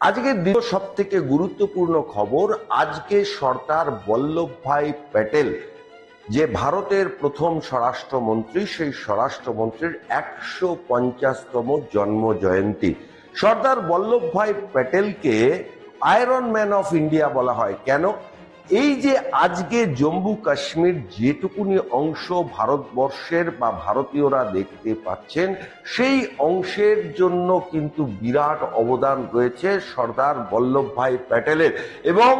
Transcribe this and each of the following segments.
আজকে দ্বিতীয় সব থেকে গুরুত্বপূর্ণ খবর, আজকে সর্দার বল্লভভাই প্যাটেল যে ভারতের প্রথম স্বরাষ্ট্রমন্ত্রী, সেই স্বরাষ্ট্রমন্ত্রীর 150তম জন্ম জয়ন্তী। সর্দার বল্লভভাই প্যাটেলকে আয়রন ম্যান অফ ইন্ডিয়া বলা হয় কেন? এই যে আজকে জম্মু কাশ্মীর যেটুকুনি অংশ ভারতবর্ষের বা ভারতীয়রা দেখতে পাচ্ছেন, সেই অংশের জন্য কিন্তু বিরাট অবদান রয়েছে সর্দার বল্লভভাই প্যাটেলের। এবং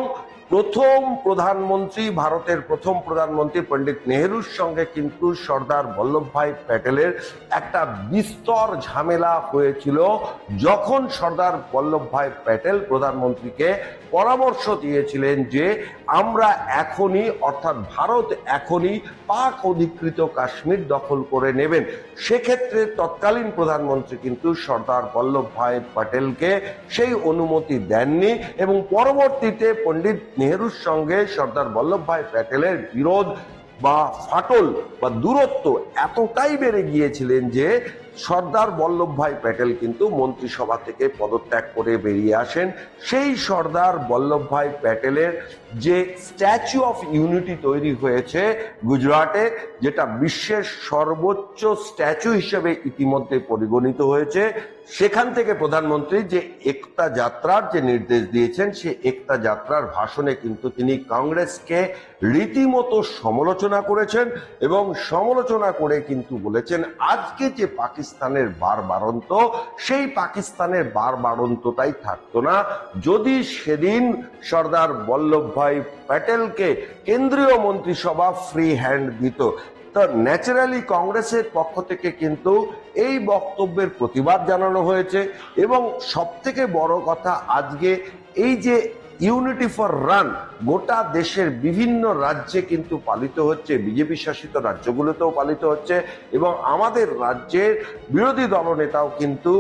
প্রথম প্রধানমন্ত্রী, ভারতের প্রথম প্রধানমন্ত্রী পণ্ডিত নেহেরুর সঙ্গে কিন্তু সর্দার বল্লভভাই প্যাটেলের একটা বিস্তর ঝামেলা হয়েছিল, যখন সর্দার বল্লভভাই প্যাটেল প্রধানমন্ত্রীকে পরামর্শ দিয়েছিলেন যে আমরা এখনই, অর্থাৎ ভারত এখনই পাক অধিকৃত কাশ্মীর দখল করে নেবেন। সেক্ষেত্রে তৎকালীন প্রধানমন্ত্রী কিন্তু সর্দার বল্লভভাই প্যাটেলকে সেই অনুমতি দেননি এবং পরবর্তীতে পণ্ডিত নেহেরুর সঙ্গে সর্দার বল্লভভাই প্যাটেলের বিরোধ বা ফাটল বা দূরত্ব এতটাই বেড়ে গিয়েছিলেন যে সর্দার বল্লভভাই প্যাটেল কিন্তু মন্ত্রিসভা থেকে পদত্যাগ করে বেরিয়ে আসেন। সেই সর্দার বল্লভভাই প্যাটেলের যে স্ট্যাচু অফ ইউনিটি তৈরি হয়েছে গুজরাটে, যেটা বিশ্বের সর্বোচ্চ স্ট্যাচু হিসেবে ইতিমধ্যে পরিগণিত হয়েছে, সেখান থেকে প্রধানমন্ত্রী যে একতা যাত্রার যে নির্দেশ দিয়েছেন, সে একতা যাত্রার ভাষণে কিন্তু তিনি কংগ্রেসকে রীতিমতো সমালোচনা করেছেন এবং সমালোচনা করে কিন্তু বলেছেন আজকে যে পাকিস্তানের বারবারন্ত, সেই পাকিস্তানের বারবারন্তটাই থাকতো না যদি সেদিন সর্দার বল্লভভাই প্যাটেলকে কেন্দ্রীয় মন্ত্রিসভা ফ্রি হ্যান্ড দিত। তো ন্যাচারালি কংগ্রেসের পক্ষ থেকে কিন্তু এই বক্তব্যের প্রতিবাদ জানানো হয়েছে। এবং সব থেকে বড় কথা, আজকে এই যে ইউনিটি ফর রান গোটা দেশের বিভিন্ন রাজ্যে কিন্তু পালিত হচ্ছে, বিজেপি শাসিত রাজ্যগুলোতেও পালিত হচ্ছে এবং আমাদের রাজ্যের বিরোধী দলনেতাও কিন্তু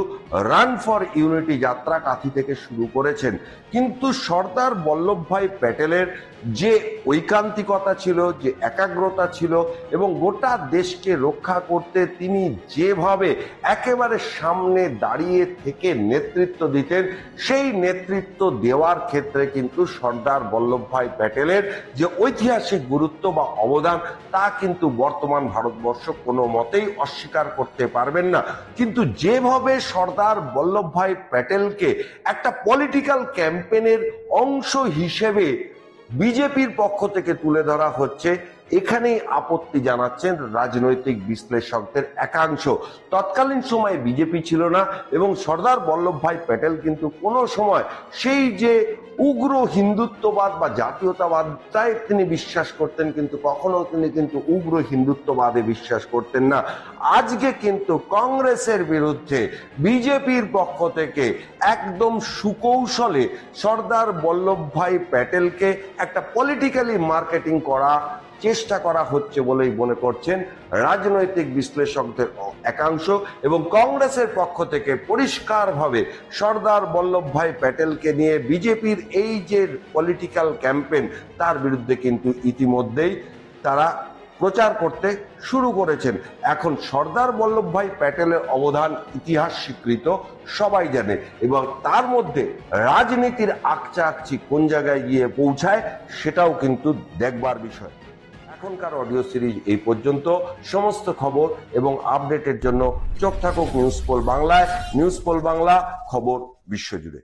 রান ফর ইউনিটি যাত্রা কাঁথি থেকে শুরু করেছেন। কিন্তু সর্দার বল্লভভাই প্যাটেলের যে ঐকান্তিকতা ছিল, যে একাগ্রতা ছিল এবং গোটা দেশকে রক্ষা করতে তিনি যেভাবে একেবারে সামনে দাঁড়িয়ে থেকে নেতৃত্ব দিতেন, সেই নেতৃত্ব দেওয়ার ক্ষেত্রে কিন্তু সর্দার বল্লভভাই প্যাটেলের যে ঐতিহাসিক গুরুত্ব বা অবদান, তা কিন্তু বর্তমান ভারতবর্ষ কোনো মতেই অস্বীকার করতে পারবেন না। কিন্তু যেভাবে সর্দার বল্লভভাই প্যাটেলকে একটা পলিটিক্যাল ক্যাম্পেনের অংশ হিসেবে বিজেপির পক্ষ থেকে তুলে ধরা হচ্ছে, এখানেই আপত্তি জানাচ্ছেন রাজনৈতিক বিশ্লেষকদের একাংশ। তৎকালীন সময়ে বিজেপি ছিল না এবং সর্দার বল্লভভাই প্যাটেল কিন্তু কোনো সময় সেই যে উগ্র হিন্দুত্ববাদ বা জাতীয়তাবাদটাই তিনি বিশ্বাস করতেন, কিন্তু কখনো তিনি কিন্তু উগ্র হিন্দুত্ববাদে বিশ্বাস করতেন না। আজকে কিন্তু কংগ্রেসের বিরুদ্ধে বিজেপির পক্ষ থেকে একদম সুকৌশলে সর্দার বল্লভভাই প্যাটেলকে একটা পলিটিক্যালি মার্কেটিং করা চেষ্টা করা হচ্ছে বলেই মনে করছেন রাজনৈতিক বিশ্লেষকদের একাংশ। এবং কংগ্রেসের পক্ষ থেকে পরিষ্কারভাবে সর্দার বল্লভভাই প্যাটেলকে নিয়ে বিজেপির এই যে পলিটিক্যাল ক্যাম্পেন, তার বিরুদ্ধে কিন্তু ইতিমধ্যেই তারা প্রচার করতে শুরু করেছেন। এখন সর্দার বল্লভভাই প্যাটেলের অবদান ইতিহাস স্বীকৃত, সবাই জানে, এবং তার মধ্যে রাজনীতির আকচা আকচি কোন জায়গায় গিয়ে পৌঁছায় সেটাও কিন্তু দেখবার বিষয়। এখনকার অডিও সিরিজ এই পর্যন্ত। সমস্ত খবর এবং আপডেটের জন্য চোখ থাকুক নিউজ পোল বাংলায়। নিউজ পোল বাংলা, খবর বিশ্বজুড়ে।